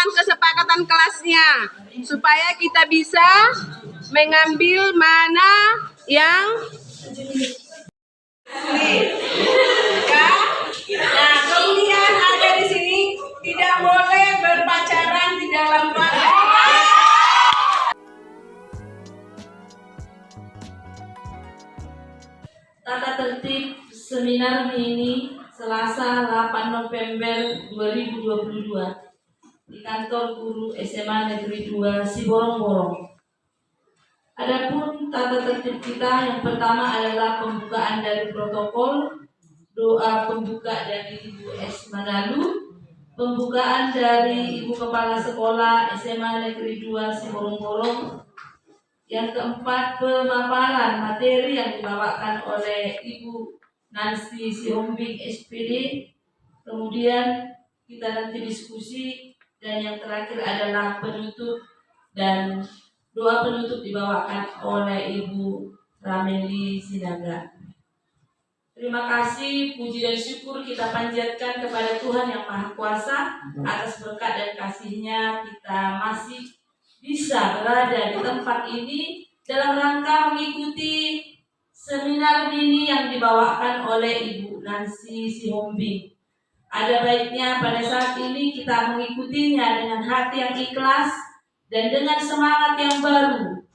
berdasarkan kesepakatan kelasnya, supaya kita bisa mengambil mana yang ya. Nah, kemudian ada di sini tidak boleh berpacaran di dalam keluarga. Tata tertib seminar mini Selasa 8 November 2022 di kantor guru SMA Negeri 2 Siborong-Borong. Adapun tata tertib kita yang pertama adalah pembukaan dari protokol, doa pembuka dari Ibu S. Manalu, pembukaan dari Ibu Kepala Sekolah SMA Negeri 2 Siborong-Borong. Yang keempat, pemaparan materi yang dibawakan oleh Ibu Nancy Sihombing SPD. Kemudian kita nanti diskusi, dan yang terakhir adalah penutup, dan doa penutup dibawakan oleh Ibu Rameli Sinaga. Terima kasih, puji dan syukur kita panjatkan kepada Tuhan Yang Maha Kuasa atas berkat dan kasih-Nya kita masih bisa berada di tempat ini dalam rangka mengikuti seminar mini yang dibawakan oleh Ibu Nancy Sihombing. Ada baiknya pada saat ini kita mengikutinya dengan hati yang ikhlas dan dengan semangat yang baru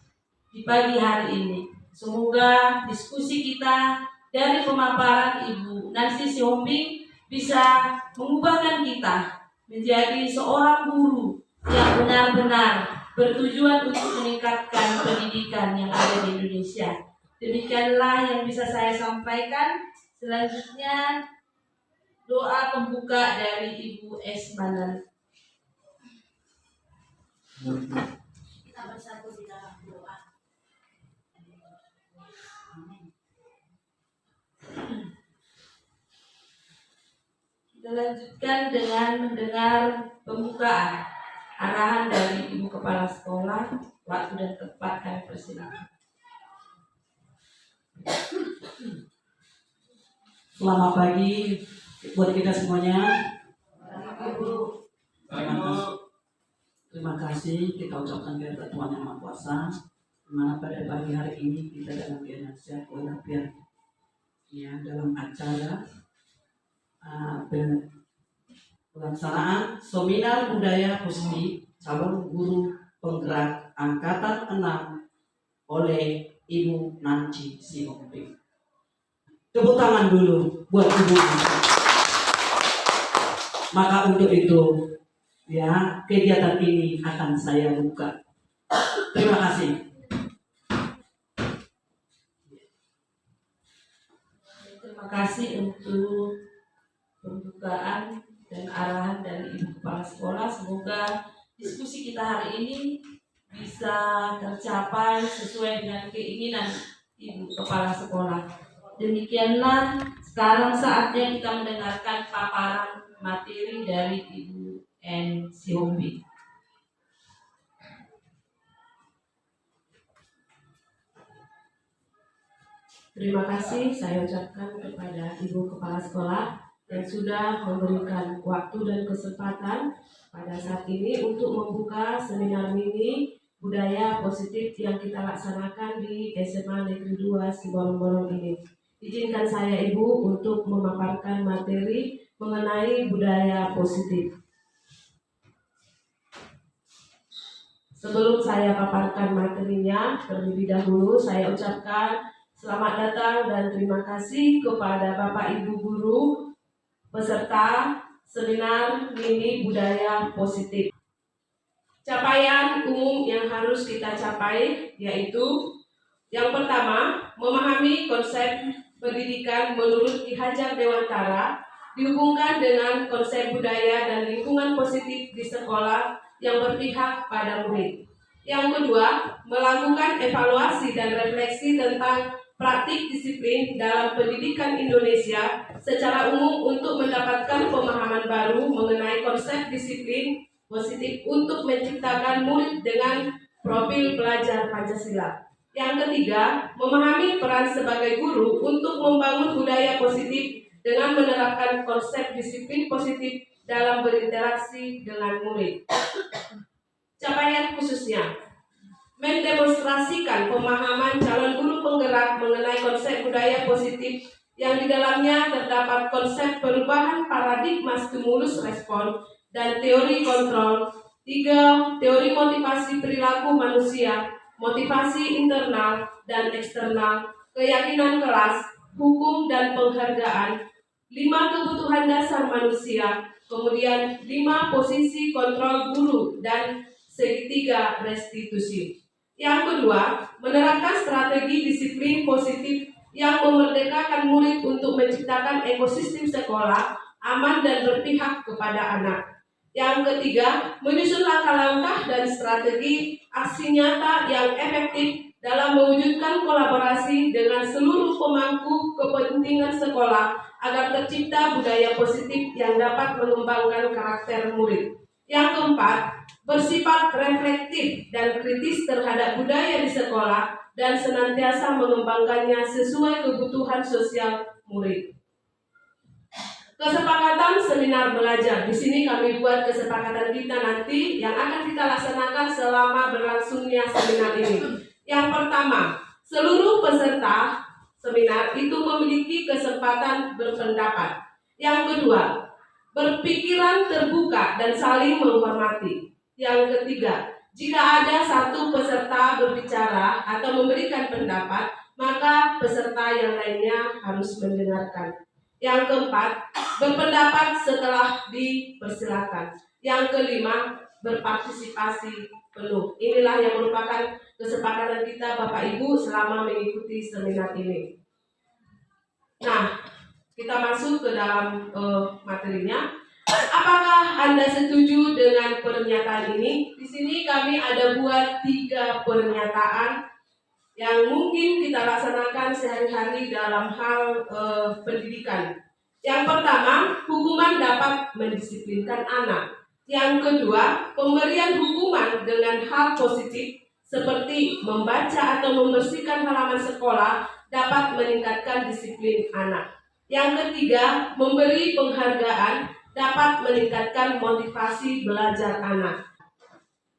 di pagi hari ini. Semoga diskusi kita dari pemaparan Ibu Nancy Sihombing bisa mengubahkan kita menjadi seorang guru yang benar-benar bertujuan untuk meningkatkan pendidikan yang ada di Indonesia. Demikianlah yang bisa saya sampaikan. Selanjutnya doa pembuka dari Ibu S. Manalu. Kita bersatu di dalam doa. Kita lanjutkan dengan mendengar pembukaan. Arahan dari Ibu Kepala Sekolah, waktu dan tempat kami persilakan. Selamat pagi buat kita semuanya. Terima kasih kita ucapkan kepada Tuhan Yang Maha Kuasa, dimana pada pagi hari ini kita dalam keadaan sehat walafiat, ya, dalam acara pelaksanaan seminar budaya positif calon guru penggerak angkatan 6 oleh Ibu Nancy Sihombing. Tepuk tangan dulu buat Ibu. Maka untuk itu, ya, kegiatan ini akan saya buka. Terima kasih. Terima kasih untuk pembukaan dan arahan dari Ibu Kepala Sekolah. Semoga diskusi kita hari ini bisa tercapai sesuai dengan keinginan Ibu Kepala Sekolah. Demikianlah sekarang saatnya kita mendengarkan paparan materi dari Ibu N. Sihombing. Terima kasih saya ucapkan kepada Ibu Kepala Sekolah yang sudah memberikan waktu dan kesempatan pada saat ini untuk membuka seminar mini budaya positif yang kita laksanakan di SMA Negeri 2 Siborong-Borong ini. Izinkan saya Ibu untuk memaparkan materi mengenai budaya positif. Sebelum saya paparkan materinya, terlebih dahulu saya ucapkan selamat datang dan terima kasih kepada Bapak Ibu Guru peserta seminar mini budaya positif. Capaian umum yang harus kita capai yaitu yang pertama, memahami konsep pendidikan menurut Ki Hajar Dewantara dihubungkan dengan konsep budaya dan lingkungan positif di sekolah yang berpihak pada murid. Yang kedua, melakukan evaluasi dan refleksi tentang praktik disiplin dalam pendidikan Indonesia secara umum untuk mendapatkan pemahaman baru mengenai konsep disiplin positif untuk menciptakan murid dengan profil pelajar Pancasila. Yang ketiga, memahami peran sebagai guru untuk membangun budaya positif dengan menerapkan konsep disiplin positif dalam berinteraksi dengan murid. Capaian khususnya mendemonstrasikan pemahaman calon guru penggerak mengenai konsep budaya positif yang di dalamnya terdapat konsep perubahan paradigma stimulus respon dan teori kontrol. 3. Teori motivasi perilaku manusia, motivasi internal dan eksternal, keyakinan kelas, hukum dan penghargaan. 5. Kebutuhan dasar manusia. Kemudian 5. Posisi kontrol guru dan segitiga restitusi. Yang kedua, menerapkan strategi disiplin positif yang memerdekakan murid untuk menciptakan ekosistem sekolah aman dan berpihak kepada anak. Yang ketiga, menyusun langkah-langkah dan strategi aksi nyata yang efektif dalam mewujudkan kolaborasi dengan seluruh pemangku kepentingan sekolah agar tercipta budaya positif yang dapat mengembangkan karakter murid. Yang keempat, bersifat reflektif dan kritis terhadap budaya di sekolah dan senantiasa mengembangkannya sesuai kebutuhan sosial murid. Kesepakatan seminar belajar. Di sini kami buat kesepakatan kita nanti yang akan kita laksanakan selama berlangsungnya seminar ini. Yang pertama, seluruh peserta seminar itu memiliki kesempatan berpendapat. Yang kedua, berpikiran terbuka dan saling menghormati. Yang ketiga, jika ada satu peserta berbicara atau memberikan pendapat, maka peserta yang lainnya harus mendengarkan. Yang keempat, berpendapat setelah dipersilakan. Yang kelima, berpartisipasi penuh. Inilah yang merupakan kesepakatan kita Bapak Ibu selama mengikuti seminar ini. Nah, kita masuk ke dalam materinya. Apakah Anda setuju dengan pernyataan ini? Di sini kami ada buat 3 pernyataan yang mungkin kita laksanakan sehari-hari dalam hal pendidikan. Yang pertama, hukuman dapat mendisiplinkan anak. Yang kedua, pemberian hukuman dengan hal positif seperti membaca atau membersihkan halaman sekolah dapat meningkatkan disiplin anak. Yang ketiga, memberi penghargaan dapat meningkatkan motivasi belajar anak.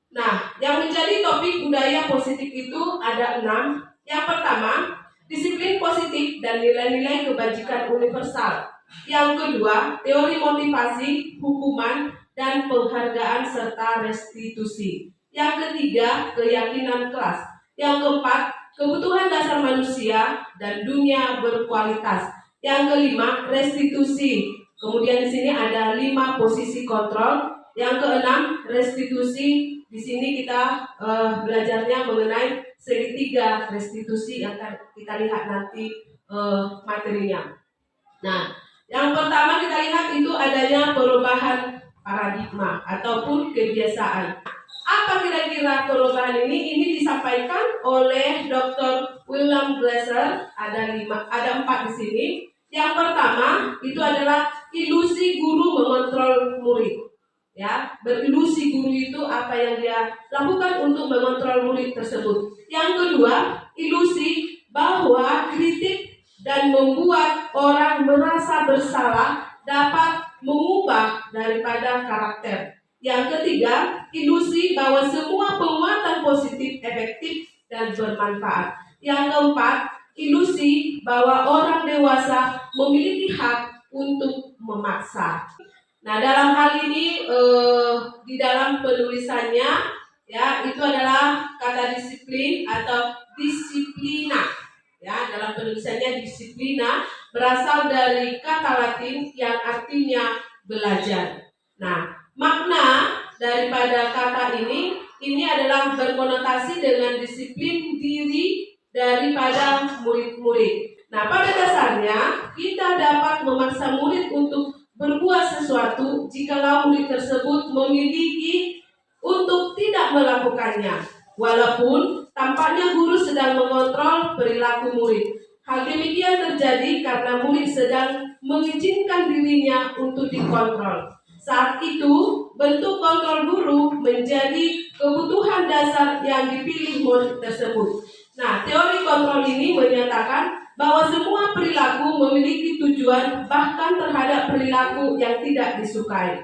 Nah, yang menjadi topik budaya positif itu ada 6. Yang pertama, disiplin positif dan nilai-nilai kebajikan universal. Yang kedua, teori motivasi, hukuman, dan penghargaan serta restitusi. Yang ketiga, keyakinan kelas. Yang keempat, kebutuhan dasar manusia dan dunia berkualitas. Yang kelima, restitusi. Kemudian di sini ada 5 posisi kontrol. Yang keenam, restitusi. Di sini kita belajarnya mengenai segitiga restitusi yang akan kita lihat nanti materinya. Nah, yang pertama kita lihat itu adanya perubahan paradigma ataupun kebiasaan. Apa kira-kira perubahan ini? Ini disampaikan oleh Dr. William Glasser. Ada 4 di sini. Yang pertama itu adalah ilusi guru mengontrol murid. Ya, berilusi guru itu apa yang dia lakukan untuk mengontrol murid tersebut. Yang kedua, ilusi bahwa kritik dan membuat orang merasa bersalah dapat mengubah daripada karakter. Yang ketiga, ilusi bahwa semua penguatan positif efektif dan bermanfaat. Yang keempat, ilusi bahwa orang dewasa memiliki hak untuk memaksa. Nah, dalam hal ini di dalam penulisannya ya itu adalah kata disiplin atau disiplina. Ya, dalam penulisannya disiplina berasal dari kata Latin yang artinya belajar. Nah, makna daripada kata ini adalah berkonotasi dengan disiplin diri daripada murid-murid. Nah, pada dasarnya kita dapat memaksa murid untuk berbuat sesuatu jikalau murid tersebut memiliki untuk tidak melakukannya, walaupun tampaknya guru sedang mengontrol perilaku murid. Hal demikian terjadi karena murid sedang mengizinkan dirinya untuk dikontrol. Saat itu, bentuk kontrol guru menjadi kebutuhan dasar yang dipilih murid tersebut. Nah, teori kontrol ini menyatakan bahwa semua perilaku memiliki tujuan bahkan terhadap perilaku yang tidak disukai.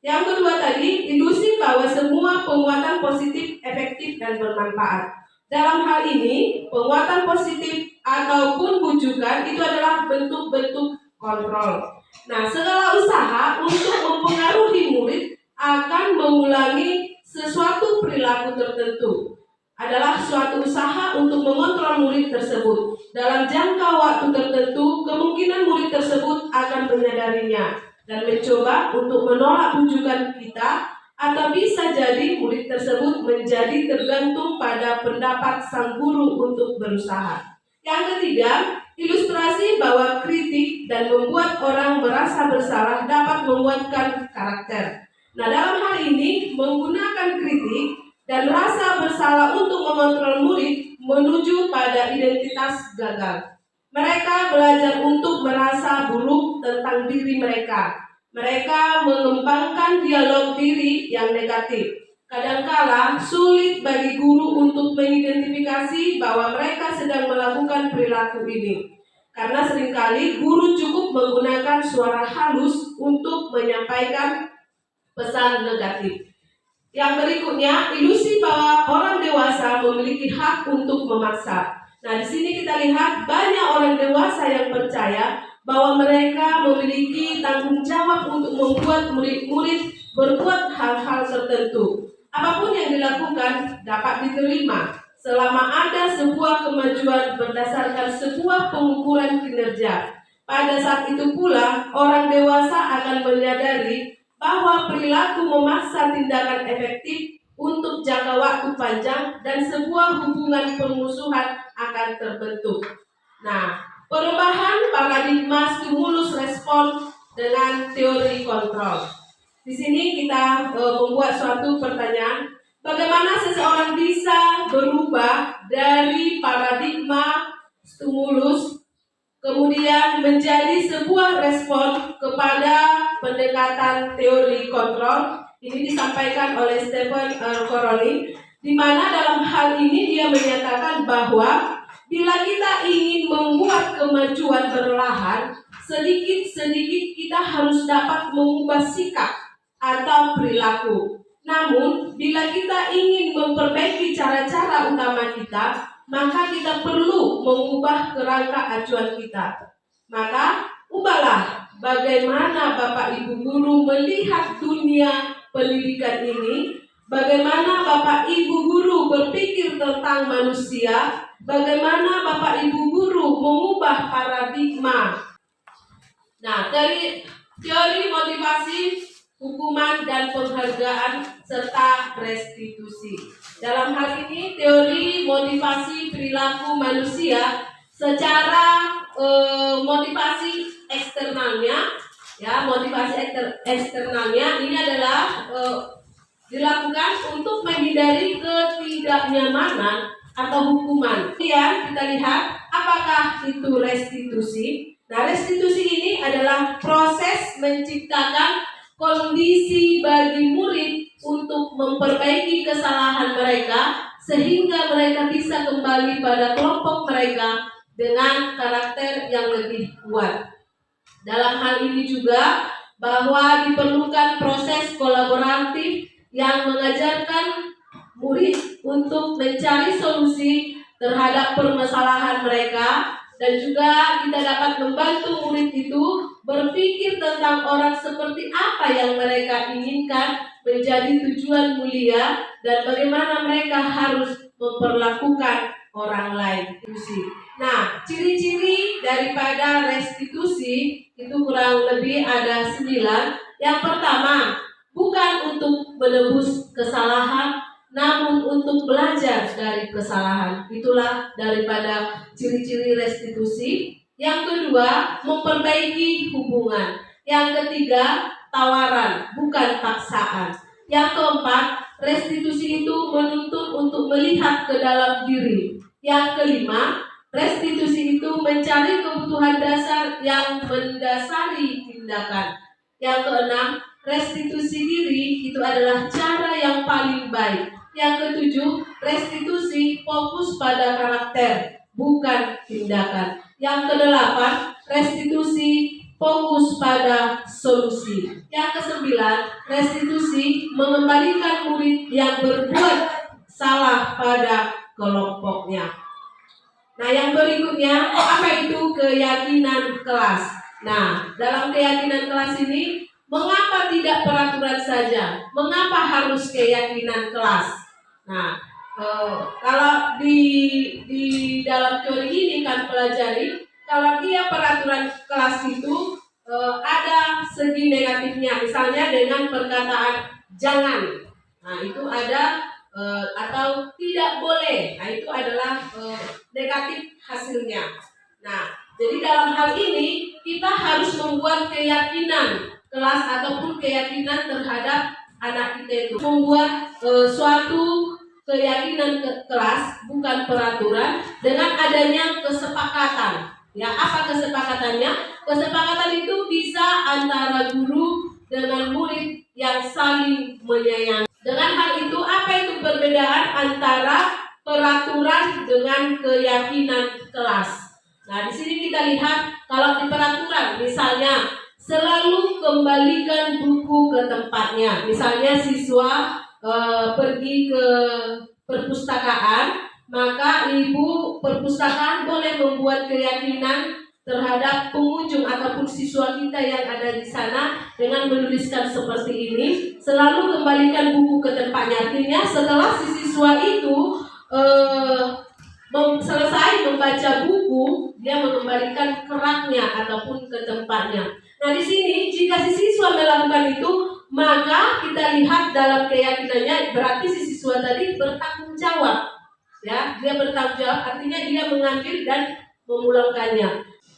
Yang kedua tadi, ilusi bahwa semua penguatan positif, efektif, dan bermanfaat. Dalam hal ini, penguatan positif ataupun bujukan itu adalah bentuk-bentuk kontrol. Nah, segala usaha untuk mempengaruhi murid akan mengulangi sesuatu perilaku tertentu adalah suatu usaha untuk mengontrol murid tersebut. Dalam jangka waktu tertentu, kemungkinan murid tersebut akan menyadarinya dan mencoba untuk menolak bujukan kita, atau bisa jadi murid tersebut menjadi tergantung pada pendapat sang guru untuk berusaha. Yang ketiga, ilustrasi bahwa kritik dan membuat orang merasa bersalah dapat menguatkan karakter. Nah, dalam hal ini, menggunakan kritik dan rasa bersalah untuk mengontrol murid menuju pada identitas gagal. Mereka belajar untuk merasa buruk tentang diri mereka. Mereka mengembangkan dialog diri yang negatif. Kadangkala sulit bagi guru untuk mengidentifikasi bahwa mereka sedang melakukan perilaku ini. Karena seringkali guru cukup menggunakan suara halus untuk menyampaikan pesan negatif. Yang berikutnya, ilusi bahwa orang dewasa memiliki hak untuk memaksa. Nah, di sini kita lihat banyak orang dewasa yang percaya bahwa mereka memiliki tanggung jawab untuk membuat murid-murid berbuat hal-hal tertentu. Apapun yang dilakukan dapat diterima selama ada sebuah kemajuan berdasarkan sebuah pengukuran kinerja. Pada saat itu pula, orang dewasa akan menyadari bahwa perilaku memaksa tindakan efektif untuk jangka waktu panjang dan sebuah hubungan permusuhan akan terbentuk. Nah, perubahan paradigma stimulus respon dengan teori kontrol. Di sini kita membuat suatu pertanyaan, bagaimana seseorang bisa berubah dari paradigma stimulus kemudian menjadi sebuah respon kepada pendekatan teori kontrol. Ini disampaikan oleh Stephen Coroni, di mana dalam hal ini dia menyatakan bahwa bila kita ingin membuat kemajuan perlahan, sedikit-sedikit kita harus dapat mengubah sikap atau perilaku. Namun, bila kita ingin memperbaiki cara-cara utama kita, maka kita perlu mengubah kerangka acuan kita. Maka, ubahlah bagaimana Bapak Ibu guru melihat dunia pendidikan ini, bagaimana Bapak Ibu guru berpikir tentang manusia, bagaimana Bapak Ibu guru mengubah paradigma. Nah, dari teori motivasi, hukuman dan penghargaan serta restitusi. Dalam hal ini teori motivasi perilaku manusia secara motivasi eksternalnya, ya motivasi eksternalnya ini adalah dilakukan untuk menghindari ketidaknyamanan atau hukuman. Kemudian kita lihat apakah itu restitusi. Nah, restitusi ini adalah proses menciptakan kondisi bagi murid untuk memperbaiki kesalahan mereka sehingga mereka bisa kembali pada kelompok mereka dengan karakter yang lebih kuat. Dalam hal ini juga bahwa diperlukan proses kolaboratif yang mengajarkan murid untuk mencari solusi terhadap permasalahan mereka, dan juga kita dapat membantu murid itu berpikir tentang orang seperti apa yang mereka inginkan menjadi tujuan mulia dan bagaimana mereka harus memperlakukan orang lain. Nah, ciri-ciri daripada restitusi itu kurang lebih ada 9. Yang pertama, bukan untuk menebus kesalahan, namun untuk belajar dari kesalahan. Itulah daripada ciri-ciri restitusi. Yang kedua, memperbaiki hubungan. Yang ketiga, tawaran, bukan paksaan. Yang keempat, restitusi itu menuntut untuk melihat ke dalam diri. Yang kelima, restitusi itu mencari kebutuhan dasar yang mendasari tindakan. Yang keenam, restitusi diri itu adalah cara yang paling baik. Yang ketujuh, restitusi fokus pada karakter, bukan tindakan. Yang kedelapan, restitusi fokus pada solusi. Yang kesembilan, restitusi, mengembalikan murid yang berbuat salah pada kelompoknya. Nah, yang berikutnya, apa itu keyakinan kelas? Nah, dalam keyakinan kelas ini, mengapa tidak peraturan saja? Mengapa harus keyakinan kelas? Nah, kalau di dalam teori ini kan pelajari, kalau dia peraturan kelas itu ada segi negatifnya, misalnya dengan perkataan jangan. Nah, itu ada atau tidak boleh. Nah, itu adalah negatif hasilnya. Nah, jadi dalam hal ini kita harus membuat keyakinan kelas ataupun keyakinan terhadap anak kita itu. Membuat suatu keyakinan kelas, bukan peraturan, dengan adanya kesepakatan. Ya, apa kesepakatannya? Kesepakatan itu bisa antara guru dengan murid yang saling menyayangi. Dengan hal itu, apa itu perbedaan antara peraturan dengan keyakinan kelas? Nah, di sini kita lihat kalau di peraturan, misalnya selalu kembalikan buku ke tempatnya. Misalnya siswa pergi ke perpustakaan, maka ibu perpustakaan boleh membuat keyakinan terhadap pengunjung ataupun siswa kita yang ada di sana dengan menuliskan seperti ini, selalu kembalikan buku ke tempatnya. Artinya setelah si siswa itu selesai membaca buku, dia mengembalikan keraknya ataupun ke tempatnya. Nah, di sini jika si siswa melakukan itu, maka kita lihat dalam keyakinannya berarti si siswa tadi bertanggung jawab. Ya, dia bertanggung jawab, artinya dia mengambil dan memulangkannya.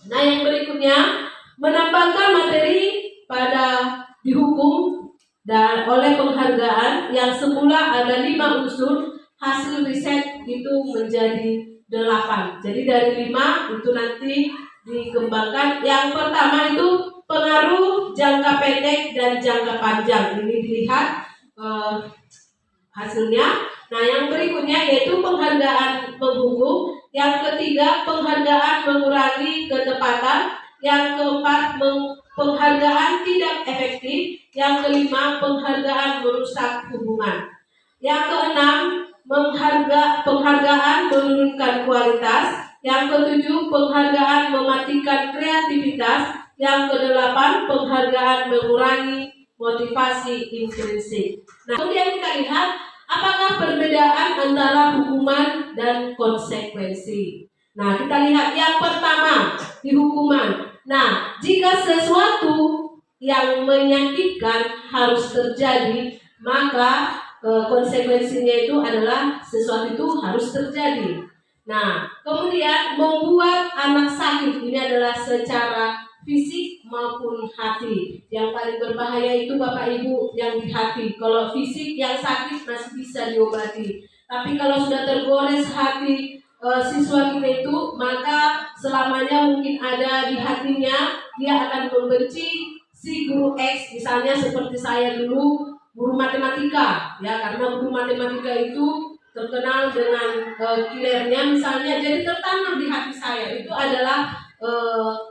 Nah, yang berikutnya, menambahkan materi pada dihukum dan oleh penghargaan yang semula ada 5 unsur, hasil riset itu menjadi 8. Jadi dari 5 itu nanti dikembangkan. Yang pertama itu pengaruh jangka pendek dan jangka panjang. Ini dilihat hasilnya. Nah, yang berikutnya yaitu penghargaan menghukum. Yang ketiga, penghargaan mengurangi ketepatan. Yang keempat, penghargaan tidak efektif. Yang kelima, penghargaan merusak hubungan. Yang keenam, penghargaan menurunkan kualitas. Yang ketujuh, penghargaan mematikan kreativitas. Yang kedelapan, penghargaan mengurangi motivasi intrinsik. Nah, kemudian kita lihat apakah perbedaan antara hukuman dan konsekuensi. Nah, kita lihat yang pertama di hukuman. Nah, jika sesuatu yang menyakitkan harus terjadi, maka konsekuensinya itu adalah sesuatu itu harus terjadi. Nah, kemudian membuat anak sakit, ini adalah secara fisik maupun hati. Yang paling berbahaya itu Bapak Ibu yang di hati. Kalau fisik yang sakit masih bisa diobati, tapi kalau sudah tergores hati siswa kita itu, maka selamanya mungkin ada di hatinya, dia akan membenci si guru X. Misalnya seperti saya dulu, guru matematika, ya, karena guru matematika itu terkenal dengan killernya misalnya, jadi tertanam di hati saya. Itu adalah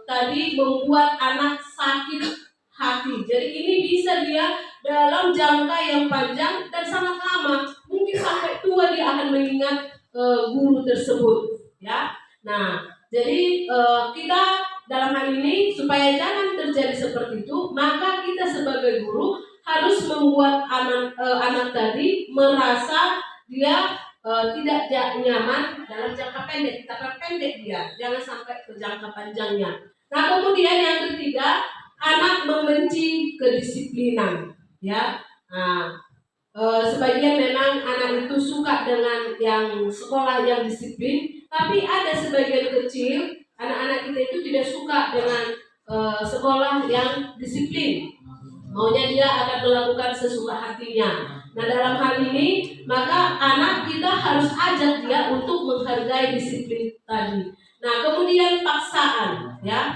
tadi membuat anak sakit hati. Jadi ini bisa dia dalam jangka yang panjang dan sangat lama, mungkin sampai tua dia akan mengingat guru tersebut, ya. Nah, jadi kita dalam hal ini supaya jangan terjadi seperti itu, maka kita sebagai guru harus membuat anak tadi merasa dia tidak nyaman dalam jangka pendek. Kita pendek dia, jangan sampai ke jangka panjangnya. Nah, kemudian yang ketiga, anak membenci kedisiplinan, ya. Nah, sebagian memang anak itu suka dengan yang sekolah yang disiplin, tapi ada sebagian kecil anak-anak kita itu tidak suka dengan sekolah yang disiplin. Maunya dia akan melakukan sesuka hatinya. Nah, dalam hal ini maka anak kita harus ajak dia untuk menghargai disiplin tadi. Nah, kemudian paksaan, ya.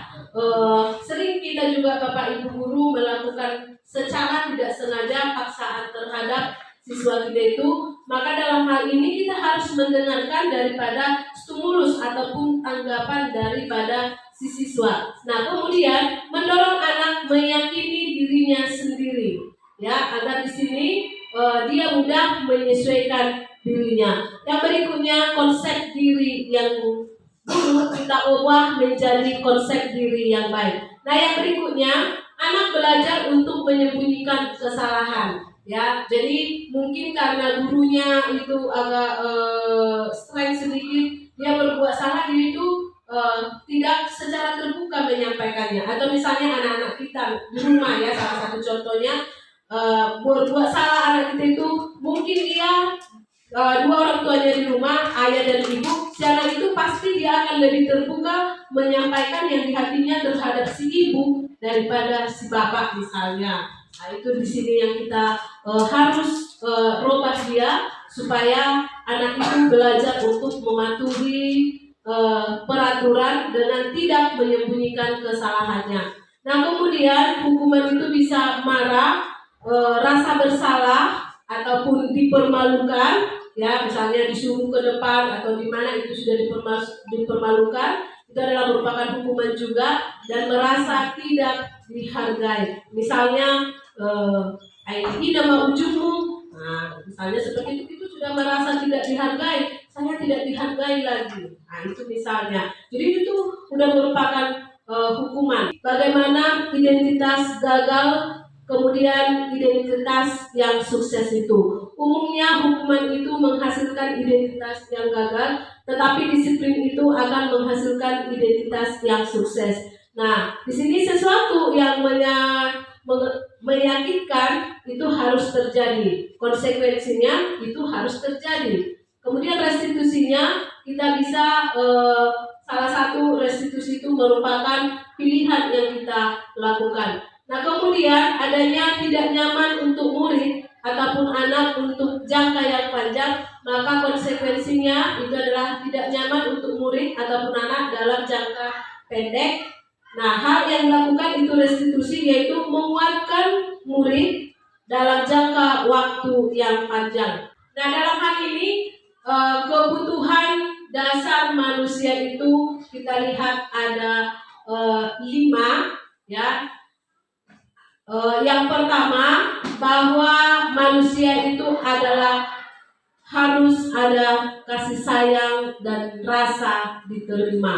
Sering kita juga Bapak Ibu guru melakukan secara tidak sengaja paksaan terhadap siswa kita itu. Maka dalam hal ini kita harus mendengarkan daripada stimulus ataupun tanggapan daripada si siswa. Nah, kemudian mendorong anak meyakini dirinya sendiri, ya, agar di sini dia mudah menyesuaikan dirinya. Yang berikutnya, konsep diri yang buruk kita ubah menjadi konsep diri yang baik. Nah, yang berikutnya, anak belajar untuk menyembunyikan kesalahan. Ya, jadi mungkin karena gurunya itu agak strength sedikit, dia berbuat salah, dia itu tidak secara terbuka menyampaikannya. Atau misalnya anak-anak kita di rumah, ya, salah satu contohnya berbuat salah anak kita itu mungkin dia dua orang tuanya di rumah, ayah dan ibu, secara itu pasti dia akan lebih terbuka menyampaikan yang di hatinya terhadap si ibu daripada si bapak misalnya. Nah, itu di sini yang kita harus robah dia supaya anak itu belajar untuk mematuhi peraturan dengan tidak menyembunyikan kesalahannya. Nah, kemudian hukuman itu bisa marah, rasa bersalah ataupun dipermalukan, ya, misalnya disuruh ke depan atau di mana itu sudah dipermalukan, itu adalah merupakan hukuman juga, dan merasa tidak dihargai. Misalnya ini nama ujungmu, nah, misalnya seperti itu sudah merasa tidak dihargai, saya tidak dihargai lagi. Nah, itu misalnya. Jadi itu sudah merupakan hukuman. Bagaimana identitas gagal, kemudian identitas yang sukses itu. Umumnya hukuman itu menghasilkan identitas yang gagal, tetapi disiplin itu akan menghasilkan identitas yang sukses. Nah, di sini sesuatu yang meyakinkan itu harus terjadi, konsekuensinya itu harus terjadi. Kemudian restitusinya kita bisa salah satu restitusi itu merupakan pilihan yang kita lakukan. Nah, kemudian adanya tidak nyaman untuk murid ataupun anak untuk jangka yang panjang, maka konsekuensinya itu adalah tidak nyaman untuk murid ataupun anak dalam jangka pendek. Nah, hal yang dilakukan itu restitusi, yaitu menguatkan murid dalam jangka waktu yang panjang. Nah, dalam hal ini kebutuhan dasar manusia itu kita lihat ada 5, ya. Yang pertama, bahwa manusia itu adalah harus ada kasih sayang dan rasa diterima.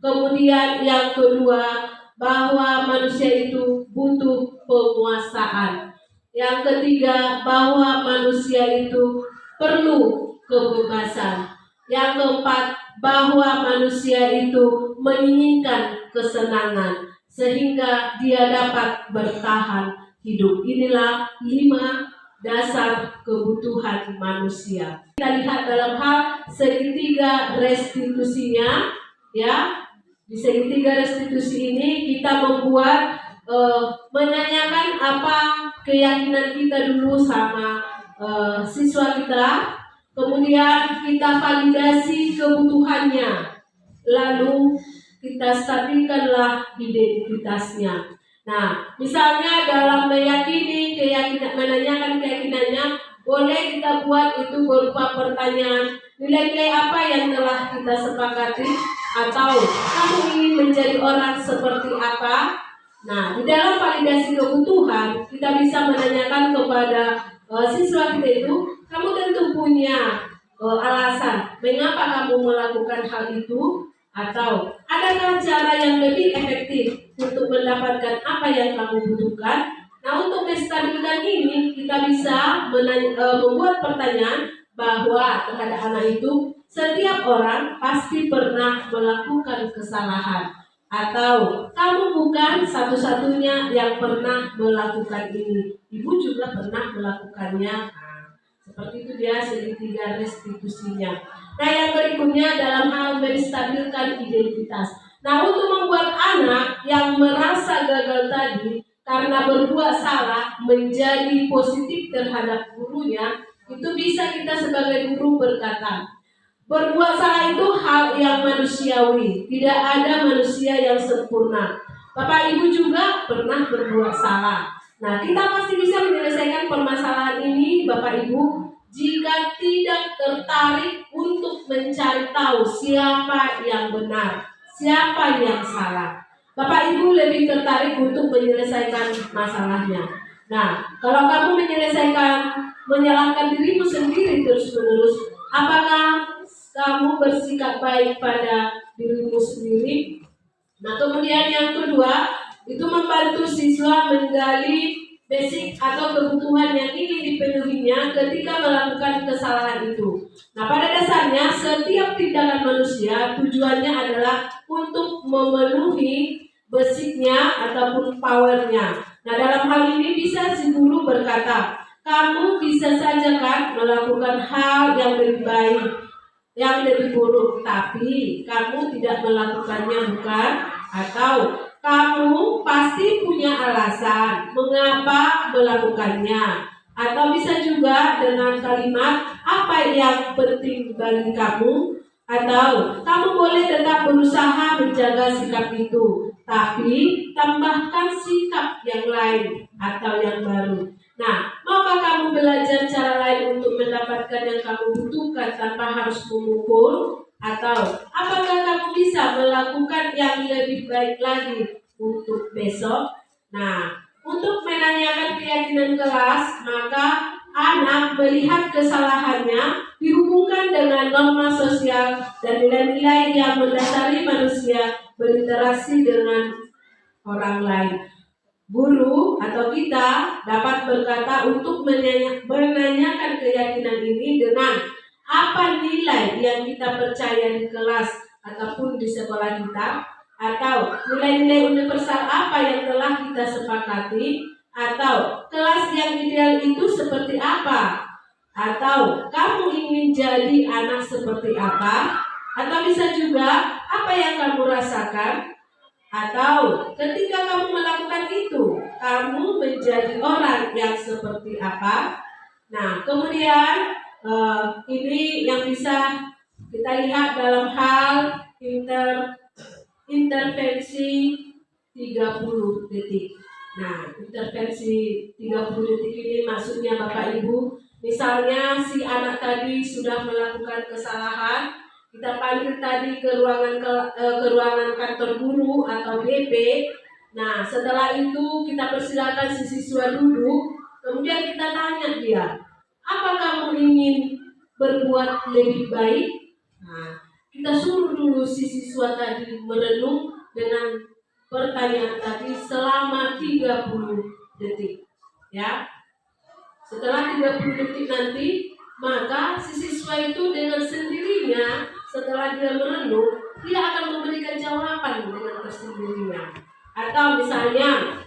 Kemudian yang kedua, bahwa manusia itu butuh penguasaan. Yang ketiga, bahwa manusia itu perlu kebebasan. Yang keempat, bahwa manusia itu menginginkan kesenangan sehingga dia dapat bertahan hidup. Inilah 5 dasar kebutuhan manusia. Kita lihat dalam hal segitiga restitusinya, ya. Di segitiga restitusi ini kita membuat menanyakan apa keyakinan kita dulu sama siswa kita, kemudian kita validasi kebutuhannya, lalu kita stabilkanlah identitasnya. Nah, misalnya dalam menanyakan keyakinannya, boleh kita buat itu berupa pertanyaan, nilai-nilai apa yang telah kita sepakati, atau kamu ingin menjadi orang seperti apa? Nah, di dalam validasi kebutuhan, kita bisa menanyakan kepada siswa kita itu, kamu tentu punya alasan mengapa kamu melakukan hal itu, atau adakah cara yang lebih efektif untuk mendapatkan apa yang kamu butuhkan? Nah, untuk menstabilkan ini, kita bisa membuat pertanyaan bahwa terhadap anak itu, setiap orang pasti pernah melakukan kesalahan, atau kamu bukan satu-satunya yang pernah melakukan ini, ibu juga pernah melakukannya. Nah, seperti itu dia segitiga restitusinya. Nah, yang berikutnya dalam hal menstabilkan identitas. Nah, untuk membuat anak yang merasa gagal tadi karena berbuat salah menjadi positif terhadap gurunya, itu bisa kita sebagai guru berkata, berbuat salah itu hal yang manusiawi, tidak ada manusia yang sempurna. Bapak Ibu juga pernah berbuat salah. Nah, kita pasti bisa menyelesaikan permasalahan ini, Bapak Ibu, jika tidak tertarik untuk mencari tahu siapa yang benar, siapa yang salah. Bapak Ibu lebih tertarik untuk menyelesaikan masalahnya. Nah, kalau kamu menyalahkan dirimu sendiri terus-menerus, apakah kamu bersikap baik pada dirimu sendiri? Nah, kemudian yang kedua, itu membantu siswa menggali basic atau kebutuhan yang ingin dipenuhinya ketika melakukan kesalahan itu. Nah, pada dasarnya setiap tindakan manusia tujuannya adalah untuk memenuhi basicnya ataupun powernya. Nah, dalam hal ini bisa si guru berkata, kamu bisa saja kan melakukan hal yang lebih baik, yang lebih buruk, tapi kamu tidak melakukannya, bukan? Atau kamu pasti punya alasan mengapa melakukannya. Atau bisa juga dengan kalimat, apa yang penting bagi kamu? Atau kamu boleh tetap berusaha menjaga sikap itu, tapi tambahkan sikap yang lain atau yang baru. Nah, maukah kamu belajar cara lain untuk mendapatkan yang kamu butuhkan tanpa harus memukul? Atau apakah kamu bisa melakukan yang lebih baik lagi untuk besok? Nah, untuk menanyakan keyakinan kelas, maka anak melihat kesalahannya dihubungkan dengan norma sosial dan nilai-nilai yang mendasari manusia berinteraksi dengan orang lain. Guru atau kita dapat berkata untuk menanyakan keyakinan ini dengan apa nilai yang kita percaya di kelas ataupun di sekolah kita, atau nilai-nilai universal apa yang telah kita sepakati, atau kelas yang ideal itu seperti apa, atau kamu ingin jadi anak seperti apa, atau bisa juga apa yang kamu rasakan, atau ketika kamu melakukan itu kamu menjadi orang yang seperti apa. Nah, kemudian ini yang bisa kita lihat dalam hal intervensi 30 detik. Nah, intervensi 30 detik ini maksudnya Bapak Ibu, misalnya si anak tadi sudah melakukan kesalahan, kita panggil tadi ke ruangan kantor guru atau BP. Nah, setelah itu kita persilakan si siswa duduk, kemudian kita tanya dia, apa kamu ingin berbuat lebih baik? Nah, kita suruh dulu si siswa tadi merenung dengan pertanyaan tadi selama 30 detik. Ya. Setelah 30 detik nanti, maka si siswa itu dengan sendirinya setelah dia merenung, dia akan memberikan jawaban dengan tersendirinya. Atau misalnya,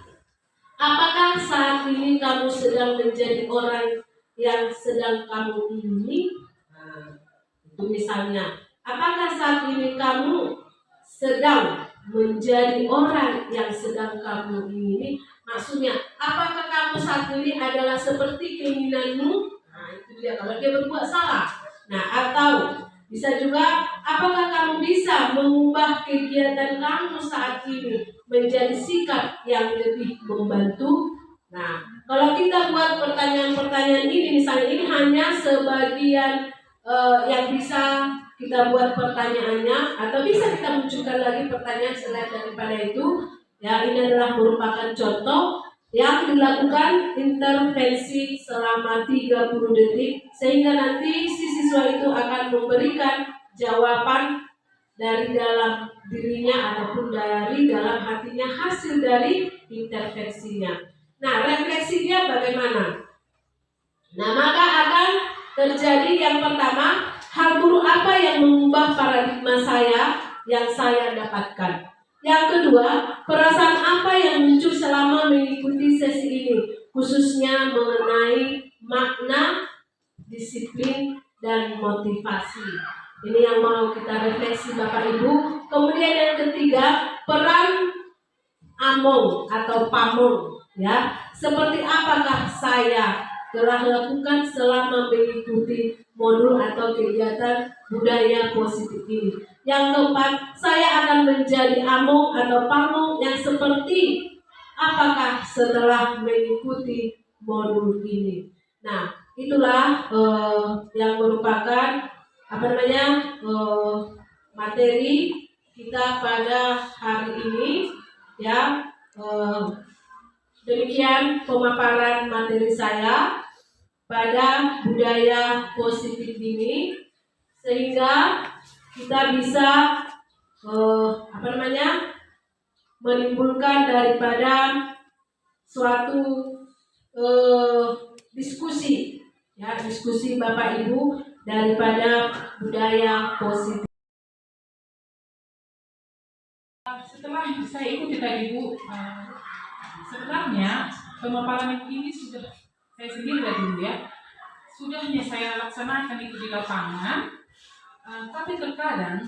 apakah saat ini kamu sedang menjadi orang yang sedang kamu ingini? Nah, itu misalnya, apakah saat ini kamu sedang menjadi orang yang sedang kamu ingini? Maksudnya, apakah kamu saat ini adalah seperti keinginanmu? Nah, itu dia kalau dia berbuat salah. Nah, atau bisa juga, apakah kamu bisa mengubah kegiatan kamu saat ini menjadi sikap yang lebih membantu? Nah, kalau kita buat pertanyaan-pertanyaan ini, misalnya ini hanya sebagian yang bisa kita buat pertanyaannya, atau bisa kita munculkan lagi pertanyaan selain daripada itu. Ya, ini adalah merupakan contoh yang dilakukan intervensi selama 30 detik, sehingga nanti si siswa itu akan memberikan jawaban dari dalam dirinya ataupun dari dalam hatinya hasil dari intervensinya. Nah, refleksinya bagaimana? Nah, maka akan terjadi yang pertama, hal buruk apa yang mengubah paradigma saya yang saya dapatkan. Yang kedua, perasaan apa yang muncul selama mengikuti sesi ini, khususnya mengenai makna, disiplin, dan motivasi. Ini yang mau kita refleksi Bapak Ibu. Kemudian yang ketiga, peran among atau pamong. Ya, seperti apakah saya telah lakukan selama mengikuti modul atau kegiatan budaya positif ini. Yang keempat, saya akan menjadi among atau pamong yang seperti apakah setelah mengikuti modul ini. Nah, itulah yang merupakan materi kita pada hari ini, ya. Demikian pemaparan materi saya pada budaya positif ini, sehingga kita bisa menimbulkan daripada suatu diskusi, ya, diskusi Bapak Ibu daripada budaya positif. Setelah saya ikuti tadi Bu, sebenarnya pemaparan ini sudah saya sendiri dari dulu ya, sudahnya saya laksanakan itu di lapangan, tapi terkadang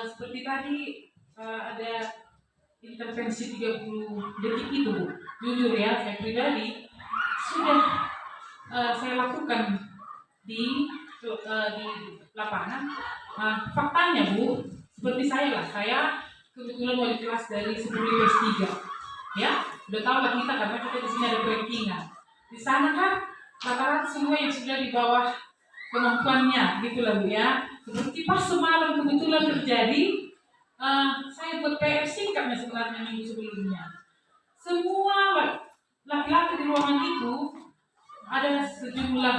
seperti tadi ada intervensi 30 detik itu Bu, jujur ya saya pribadi sudah saya lakukan di lapangan. Faktanya Bu, seperti saya kebetulan wali kelas dari 10 IPS 3, ya, udah tahu lah kita karena kita di sini ada rankingan. Di sana kan rata-rata semua yang sudah di bawah kemampuannya, gitulah Bu ya. Seperti pas semalam kebetulan terjadi, saya buat PR singkatnya sebenarnya minggu sebelumnya. Semua laki-laki di ruangan itu ada sejumlah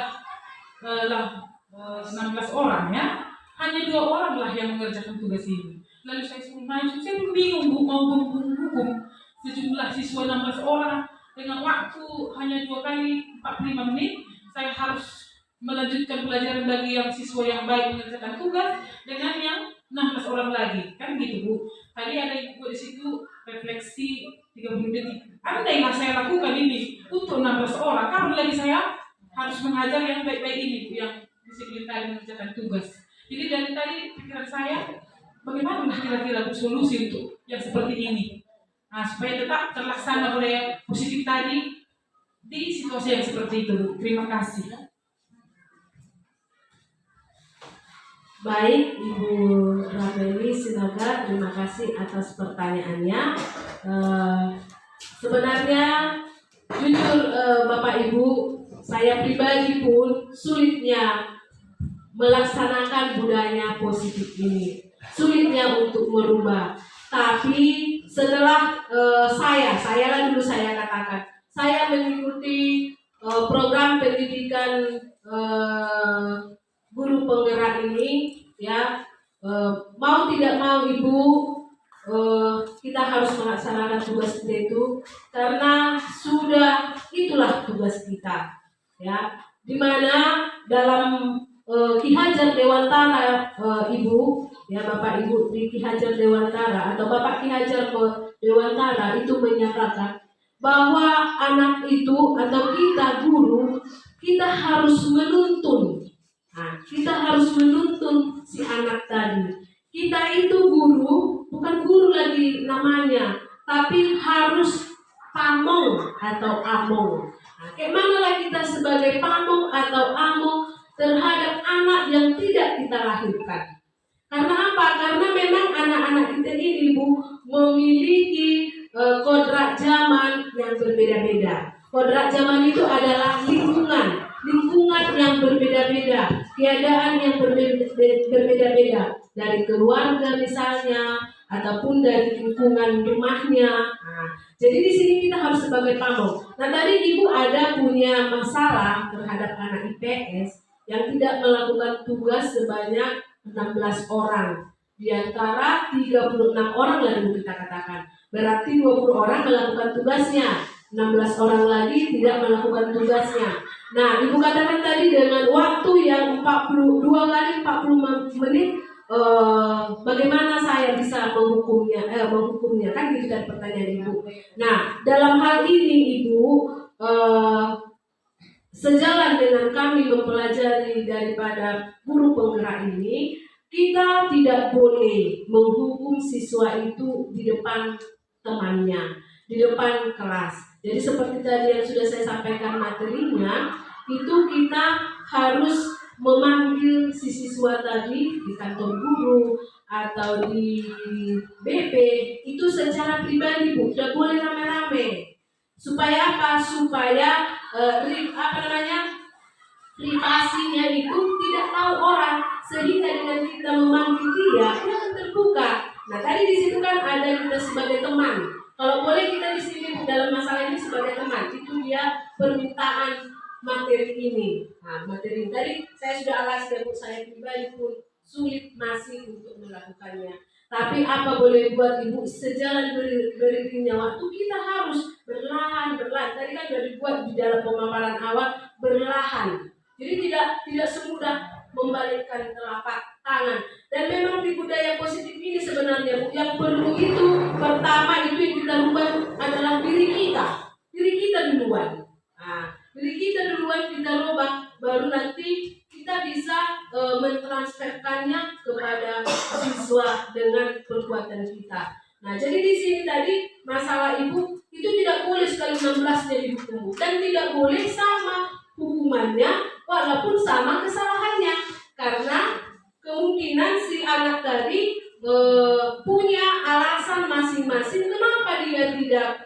16 orang ya. Hanya 2 orang lah yang mengerjakan tugas ini. Lalu saya suruh maju, saya bingung Bu, mau menghukum sejumlah siswa 16 orang dengan waktu hanya 2 kali 45 menit. Saya harus melanjutkan pelajaran bagi yang siswa yang baik mengerjakan tugas dengan yang 16 orang lagi, kan gitu Bu. Tadi ada ibu di situ refleksi 30 detik. Andailah saya lakukan ini untuk 16 orang, kapan lagi saya harus mengajar yang baik-baik ini Bu, yang disiplin tadi mengerjakan tugas. Jadi dari tadi pikiran saya, bagaimana kira-kira solusi untuk yang seperti ini, supaya tetap terlaksana budaya positif tadi di situasi yang seperti itu. Terima kasih. Baik, Ibu Rameli Sinaga, terima kasih atas pertanyaannya. Sebenarnya jujur Bapak Ibu, saya pribadi pun sulitnya melaksanakan budaya positif ini, sulitnya untuk merubah. Tapi setelah saya katakan, saya mengikuti program pendidikan guru penggerak ini, ya, mau tidak mau Ibu, kita harus melaksanakan tugas itu karena sudah itulah tugas kita, ya, dimana dalam Ki Hajar Dewantara, Ibu, ya, Bapak Ibu di Ki Hajar Dewantara atau Bapak Ki Hajar Dewantara itu menyatakan bahwa anak itu atau kita guru, kita harus menuntun. Nah, kita harus menuntun si anak tadi. Kita itu guru, bukan guru lagi namanya, tapi harus pamong atau among. Nah, kemana kita sebagai pamong atau among terhadap anak yang tidak kita lahirkan. Karena apa? Karena memang anak-anak kita ini Ibu memiliki kodrat zaman yang berbeda-beda. Kodrat zaman itu adalah lingkungan yang berbeda-beda, keadaan yang berbeda-beda dari keluarga misalnya, ataupun dari lingkungan rumahnya. Nah, jadi di sini kita harus sebagai pamong. Nah, tadi Ibu ada punya masalah terhadap anak IPS yang tidak melakukan tugas sebanyak 16 orang. Di antara 36 orang lah Ibu kita katakan. Berarti 20 orang melakukan tugasnya, 16 orang lagi tidak melakukan tugasnya. Nah, Ibu katakan tadi dengan waktu yang 42 kali 40 menit, bagaimana saya bisa menghukumnya kan gitu kan pertanyaan Ibu. Nah, dalam hal ini Ibu, sejalan dengan kami mempelajari daripada guru penggerak ini, kita tidak boleh menghukum siswa itu di depan temannya, di depan kelas. Jadi seperti tadi yang sudah saya sampaikan materinya, itu kita harus memanggil si siswa tadi di kantor guru atau di BP itu secara pribadi Bu, tidak boleh rame-rame. Supaya apa? Supaya privasinya itu tidak tahu orang, sehingga dengan kita memanggil dia akan terbuka. Nah tadi di situ kan ada kita sebagai teman. Kalau boleh kita di sini dalam masalah ini sebagai teman, itu dia permintaan materi ini. Nah materi ini tadi saya sudah alasi ya Bu, saya pribadi pun sulit masih untuk melakukannya. Tapi apa boleh buat Ibu, sejalan beriringnya waktu kita harus berlahan. Tadi kan sudah dibuat di dalam pemaparan awal, berlahan. Jadi tidak semudah membalikkan telapak tangan. Dan memang di budaya positif ini sebenarnya Bu, yang perlu itu pertama itu yang kita rubah adalah diri kita duluan. Nah, diri kita duluan kita rubah, baru nanti kita bisa mentransferkannya kepada siswa dengan perbuatan kita. Nah, jadi di sini tadi masalah Ibu itu tidak boleh sekali 16-nya dihukum dan tidak boleh sama hukumannya walaupun sama kesalahannya, karena kemungkinan si anak tadi punya alasan masing-masing kenapa dia tidak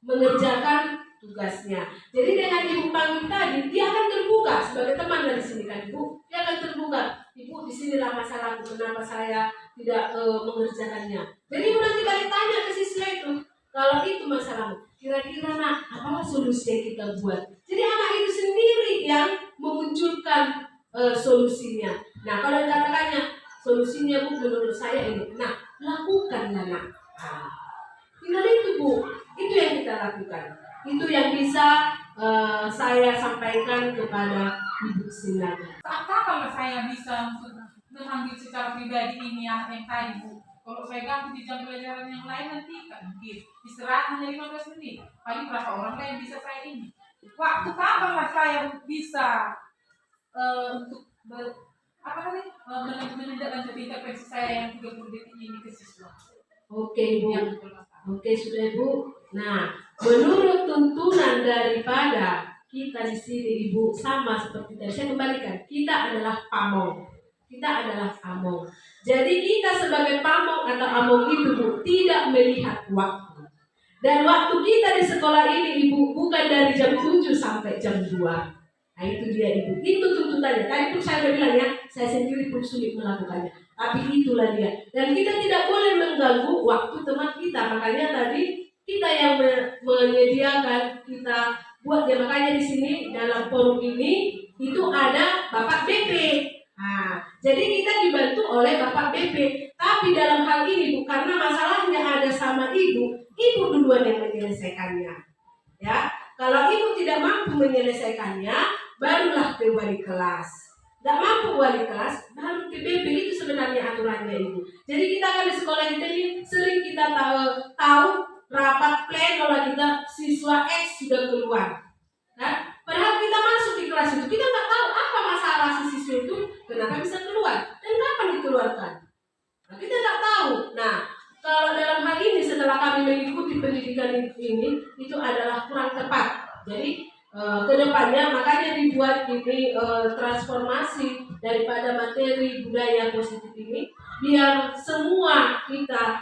mengerjakan tugasnya. Jadi dengan Ibu panggil tadi, dia akan terbuka sebagai teman dari sini kan Ibu. Dia akan terbuka. Ibu, disinilah masalahku, kenapa saya tidak mengerjakannya. Jadi Ibu nanti balik tanya ke siswa itu, kalau itu masalahmu, kira-kira nak, apalah solusi yang kita buat. Jadi anak itu sendiri yang memunculkan solusinya. Nah kalau dikatakannya solusinya Bu menurut saya ini, nah lakukanlah nak. Tinggal itu Bu, itu yang kita lakukan. Itu yang bisa saya sampaikan kepada Ibu Sinada. Kapan saya bisa mengambil secara pribadi ini anak yang tadi Bu? Kalau saya ganti di jam pelajaran yang lain nanti kan mungkin istirahat hanya 15 menit. Paling berapa orang lain bisa saya ini? Waktu kapan saya bisa untuk menindaklanjuti intervensi saya yang 30 detik ini ke siswa? Oke Bu, oke sudah Ibu. Nah, menurut tuntunan daripada kita di sini Ibu sama seperti tadi saya kembalikan, kita adalah pamong. Jadi kita sebagai pamong atau among itu Bu tidak melihat waktu. Dan waktu kita di sekolah ini Ibu bukan dari jam 7 sampai jam 2. Nah itu dia Ibu, itu tuntutannya. Tadi pun saya sudah bilang ya, saya sendiri pun sulit melakukannya. Tapi itulah dia. Dan kita tidak boleh mengganggu waktu teman kita. Makanya tadi kita yang menyediakan, kita buat ya. Makanya di sini dalam forum ini itu ada Bapak BP. Nah, jadi kita dibantu oleh Bapak BP. Tapi dalam hal ini Bu, karena masalahnya ada sama Ibu duluan yang menyelesaikannya. Ya, kalau Ibu tidak mampu menyelesaikannya, barulah ke wali kelas. Tidak mampu wali kelas, baru ke BP. Itu sebenarnya aturannya Ibu. Jadi kita kan di sekolah kita ini sering kita tahu rapat pleno lah kita siswa X sudah keluar. Nah, padahal kita masuk di kelas itu kita nggak tahu apa masalah si siswa itu, kenapa bisa keluar dan kapan dikeluarkan. Nah, kita nggak tahu. Nah, kalau dalam hal ini setelah kami mengikuti pendidikan ini itu adalah kurang tepat. Jadi kedepannya makanya dibuat ini transformasi daripada materi budaya positif ini biar semua kita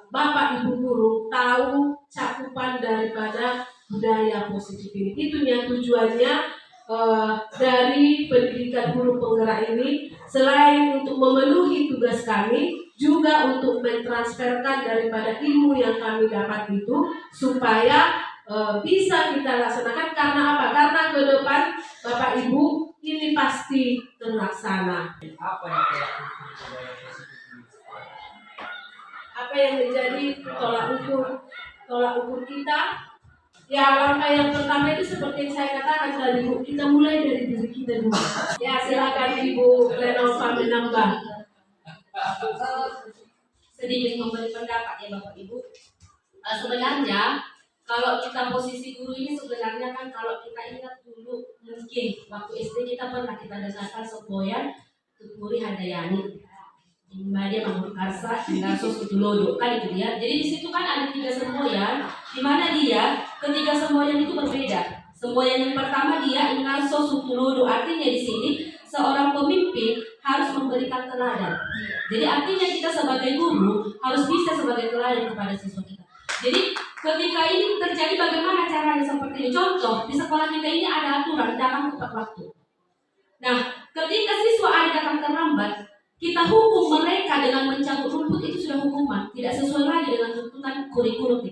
Bapak Ibu guru tahu cakupan daripada budaya positif ini. Itunya tujuannya dari pendidikan guru penggerak ini, selain untuk memenuhi tugas kami, juga untuk mentransferkan daripada ilmu yang kami dapat itu supaya bisa kita laksanakan. Karena apa? Karena ke depan Bapak Ibu ini pasti terlaksana. Apa yang menjadi tolak ukur kita? Ya, langkah yang pertama itu seperti yang saya katakan tadi Bu, kita mulai dari diri kita dulu. Ya, silakan Ibu Renova menambah. Sedikit memberi pendapat ya Bapak Ibu. Sebenarnya kalau kita posisi guru ini sebenarnya kan kalau kita ingat dulu mungkin waktu SD kita pernah kita dengarkan semboyan Tuturi Handayani, Madia Mahmud Karsa, Ngaso Sutulodo kan itu dia. Jadi di situ kan ada 3 semboyan, di mana dia ketiga semboyan itu berbeda. Semboyan yang pertama dia Ngaso Sutulodo, artinya di sini seorang pemimpin harus memberikan teladan. Jadi artinya kita sebagai guru harus bisa sebagai teladan kepada siswa kita. Jadi ketika ini terjadi bagaimana caranya seperti ini. Contoh di sekolah kita ini ada aturan datang tepat waktu. Nah ketika siswa ada datang terlambat, kita hukum mereka dengan mencabut rumput itu sudah hukuman, tidak sesuai lagi dengan tuntutan kurikulum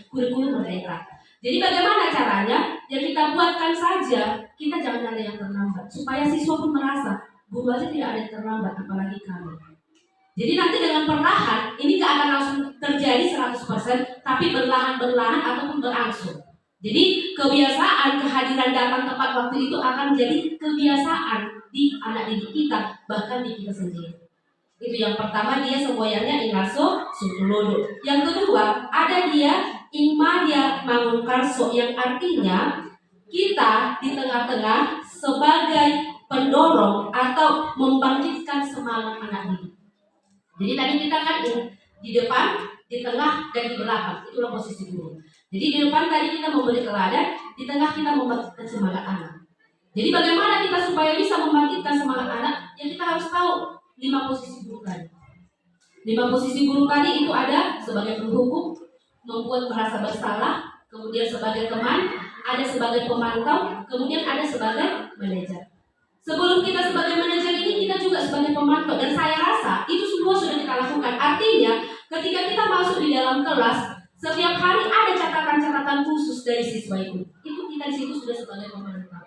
kurikulum mereka. Jadi bagaimana caranya? Ya kita buatkan saja, kita jangan ada yang terlambat supaya siswa pun merasa guru aja tidak ada yang terlambat, apalagi kami. Jadi nanti dengan perlahan ini gak akan langsung terjadi 100%, tapi berlahan-berlahan ataupun berangsur. Jadi kebiasaan kehadiran datang tepat waktu itu akan menjadi kebiasaan di anak didik kita, bahkan di kita sendiri. Itu yang pertama, dia semboyannya ingaso sutulodo. Yang kedua, ada dia ingmadia mangunkarso, yang artinya kita di tengah-tengah sebagai pendorong atau membangkitkan semangat anak didik. Jadi tadi kita kan di depan, di tengah, dan di belakang. Itulah posisi guru. Jadi di depan tadi kita memberi teladan, di tengah kita membangkitkan semangat anak. Jadi bagaimana kita supaya bisa membangkitkan semangat anak? Ya kita harus tahu 5 posisi guru tadi. 5 posisi guru tadi itu ada sebagai penghukum, membuat merasa bersalah, kemudian sebagai teman, ada sebagai pemantau, kemudian ada sebagai manajer. Sebelum kita sebagai manajer ini, kita juga sebagai pemantau, dan saya rasa itu semua sudah kita lakukan. Artinya ketika kita masuk di dalam kelas, setiap hari ada catatan-catatan khusus dari siswa itu kita di situ sudah sebagai pemantau.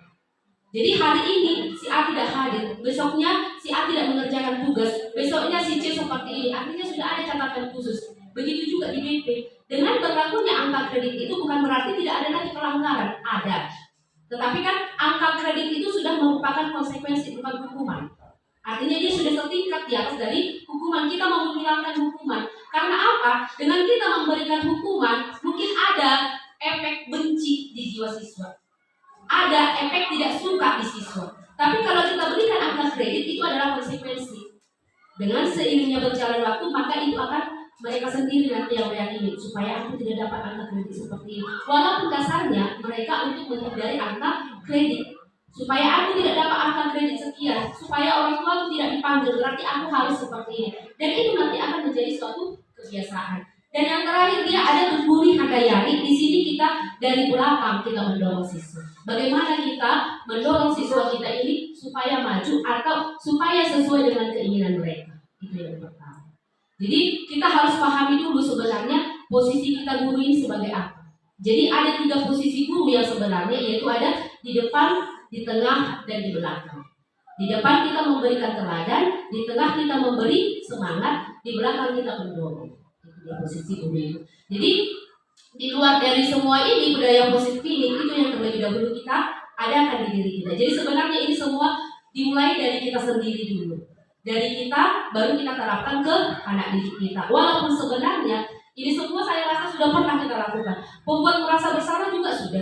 Jadi hari ini si A tidak hadir, besoknya si A tidak mengerjakan tugas, besoknya si C seperti ini. Artinya sudah ada catatan khusus. Begitu juga di BP. Dengan berlakunya angka kredit itu bukan berarti tidak ada lagi pelanggaran, ada. Tetapi kan angka kredit itu sudah merupakan konsekuensi, bukan hukuman. Artinya dia sudah setingkat di atas dari hukuman. Kita mau menghilangkan hukuman. Karena apa? Dengan kita memberikan hukuman, mungkin ada efek benci di jiwa siswa. Ada efek tidak suka di siswa. Tapi kalau kita berikan angka kredit, itu adalah konsekuensi. Dengan seiringnya berjalan waktu, maka itu akan mereka sendiri nanti yang meyakini supaya aku tidak dapat angka kredit seperti ini. Walaupun dasarnya mereka untuk menghindari angka kredit, supaya aku tidak dapat angka kredit sekian, supaya orang tua aku tidak dipanggil, berarti aku harus seperti ini. Dan itu nanti akan menjadi suatu kebiasaan. Dan yang terakhir dia ada Tumburi Handayani. Di sini kita dari belakang kita mendorong siswa. Bagaimana kita mendorong siswa kita ini supaya maju atau supaya sesuai dengan keinginan mereka. Itu yang pertama. Jadi kita harus pahami dulu sebenarnya posisi kita guru ini sebagai apa. Jadi ada 3 posisi guru yang sebenarnya, yaitu ada di depan, di tengah, dan di belakang. Di depan kita memberikan teladan, di tengah kita memberi semangat, di belakang kita mendorong. Itu dia posisi guru itu. Jadi di luar dari semua ini, budaya positif ini itu yang terlebih dahulu kita adakan di diri kita. Jadi sebenarnya ini semua dimulai dari kita sendiri dulu. Dari kita baru kita terapkan ke anak didik kita. Walaupun sebenarnya ini semua saya rasa sudah pernah kita lakukan. Pembuat merasa bersalah juga sudah.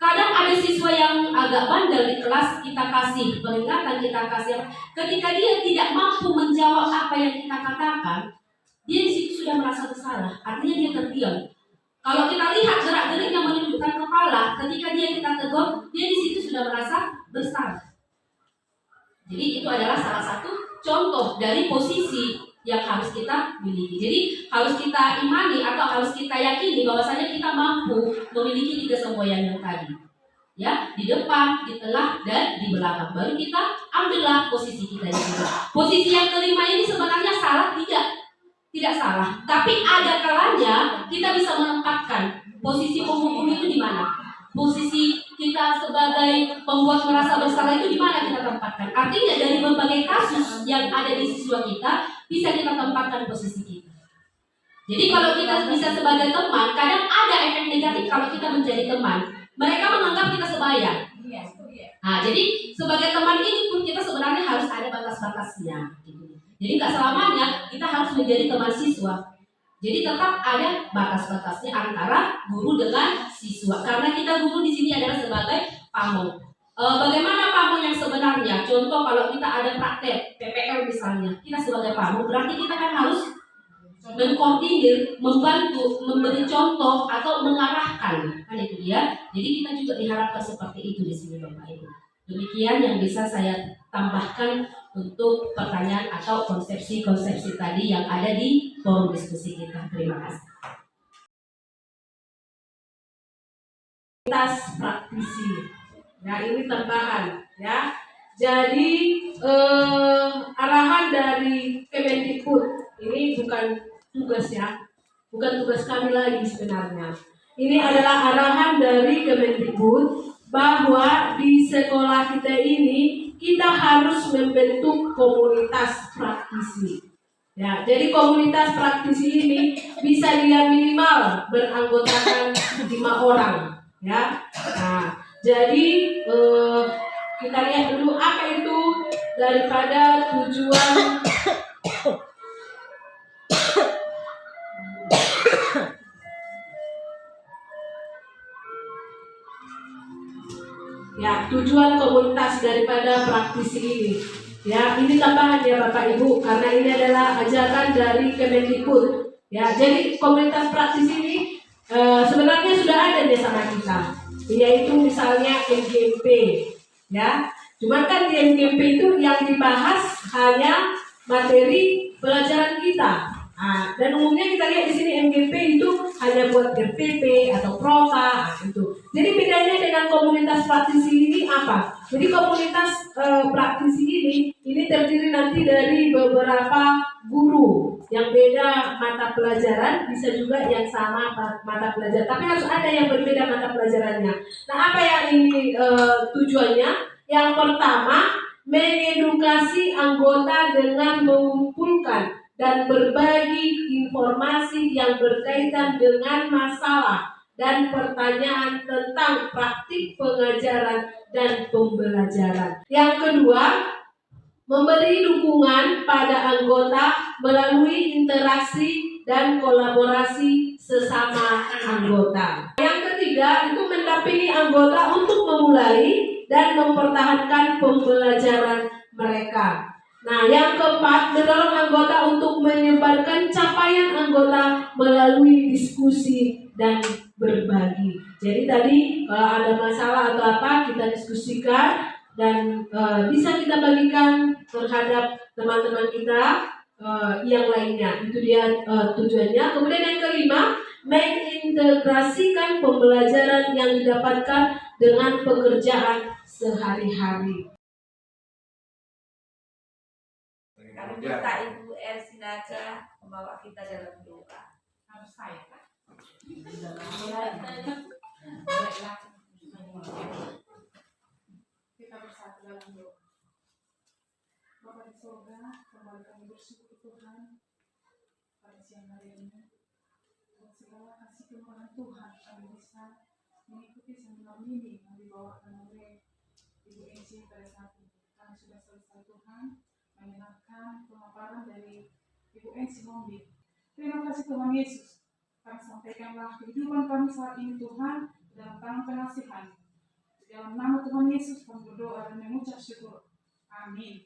Kadang ada siswa yang agak bandel di kelas, kita kasih peringatan, kita kasih. Ketika dia tidak mampu menjawab apa yang kita katakan, dia di situ sudah merasa bersalah. Artinya dia terdiam. Kalau kita lihat gerak-geriknya menunjukkan kepala, ketika kita tegur, dia di situ sudah merasa bersalah. Jadi itu adalah salah satu contoh dari posisi yang harus kita miliki. Jadi harus kita imani atau harus kita yakini bahwasanya kita mampu memiliki 3 semboyan yang tadi. Ya, di depan, di tengah, dan di belakang. Baru kita ambillah posisi kita di sini. Posisi yang kelima ini sebenarnya salah tidak? Tidak salah. Tapi ada kalanya kita bisa menempatkan posisi penghukum itu di mana? Posisi kita sebagai pembuat merasa bersalah itu di mana kita tempatkan? Artinya dari berbagai kasus yang ada di siswa kita bisa kita tempatkan posisi kita. Jadi kalau kita bisa sebagai teman, kadang ada efek negatif kalau kita menjadi teman. Mereka menganggap kita sebaya. Nah, jadi sebagai teman ini pun kita sebenarnya harus ada batas-batasnya. Jadi nggak selamanya kita harus menjadi teman siswa. Jadi tetap ada batas-batasnya antara guru dengan siswa. Karena kita guru di sini adalah sebagai pamong. Bagaimana pamong yang sebenarnya? Contoh kalau kita ada praktek PPL misalnya, kita sebagai pamong berarti kita kan harus mengkoordinir, membantu, memberi contoh atau mengarahkan. Kan itu dia. Jadi kita juga diharapkan seperti itu di sini Bapak Ibu. Demikian yang bisa saya tambahkan untuk pertanyaan atau konsepsi-konsepsi tadi yang ada di forum diskusi kita. Terima kasih. Praktisi. Nah ini tambahan ya. Jadi arahan dari Kemendikbud ini bukan tugas ya, bukan tugas kami lagi sebenarnya. Ini adalah arahan dari Kemendikbud bahwa di sekolah kita ini kita harus membentuk komunitas praktisi. Ya, jadi komunitas praktisi ini bisa dia minimal beranggotakan 5 orang. Ya, nah, jadi kita lihat dulu apa itu daripada tujuan ya, tujuan komunitas daripada praktisi ini. Ya, ini tambahan ya Bapak Ibu, karena ini adalah ajaran dari Kemendikbud. Ya, jadi komunitas praktisi ini sebenarnya sudah ada di sama kita, yaitu misalnya MGMP. Ya, cuman kan di MGMP itu yang dibahas hanya materi pelajaran kita. Nah, dan umumnya kita lihat di sini MGP itu hanya buat RPP atau Prota itu. Jadi bedanya dengan komunitas praktisi ini apa? Jadi komunitas praktisi ini terdiri nanti dari beberapa guru yang beda mata pelajaran, bisa juga yang sama mata pelajaran, tapi harus ada yang berbeda mata pelajarannya. Nah, apa yang ini tujuannya? Yang pertama, mengedukasi anggota dengan mengumpulkan dan berbagi informasi yang berkaitan dengan masalah dan pertanyaan tentang praktik pengajaran dan pembelajaran. Yang kedua, memberi dukungan pada anggota melalui interaksi dan kolaborasi sesama anggota. Yang ketiga, itu mendampingi anggota untuk memulai dan mempertahankan pembelajaran mereka. Nah, yang keempat, mendorong anggota untuk menyebarkan capaian anggota melalui diskusi dan berbagi. Jadi tadi kalau ada masalah atau apa, kita diskusikan dan bisa kita bagikan terhadap teman-teman kita yang lainnya. Itu dia tujuannya. Kemudian yang kelima, mengintegrasikan pembelajaran yang didapatkan dengan pekerjaan sehari-hari. Kami minta Ibu Ersinaca membawa kita dalam doa. Harus saya kan? Kita bersatu dalam doa. Bapa di surga, kembali kami bersyukur Tuhan pada siang hari ini. Dengan segala kasih kemurahan Tuhan, kami bisa mengikuti seminar ini yang dibawakan oleh Ibu Enci pada saat ini. Kami sudah selesai Tuhan mendengarkan pemaparan dari Ibu Enci Mombi. Terima kasih Tuhan Yesus. Kami sampaikanlah kehidupan kami saat ini Tuhan dalam tangan pengasihan. Dalam nama Tuhan Yesus kami berdoa dan mengucap syukur. Amin.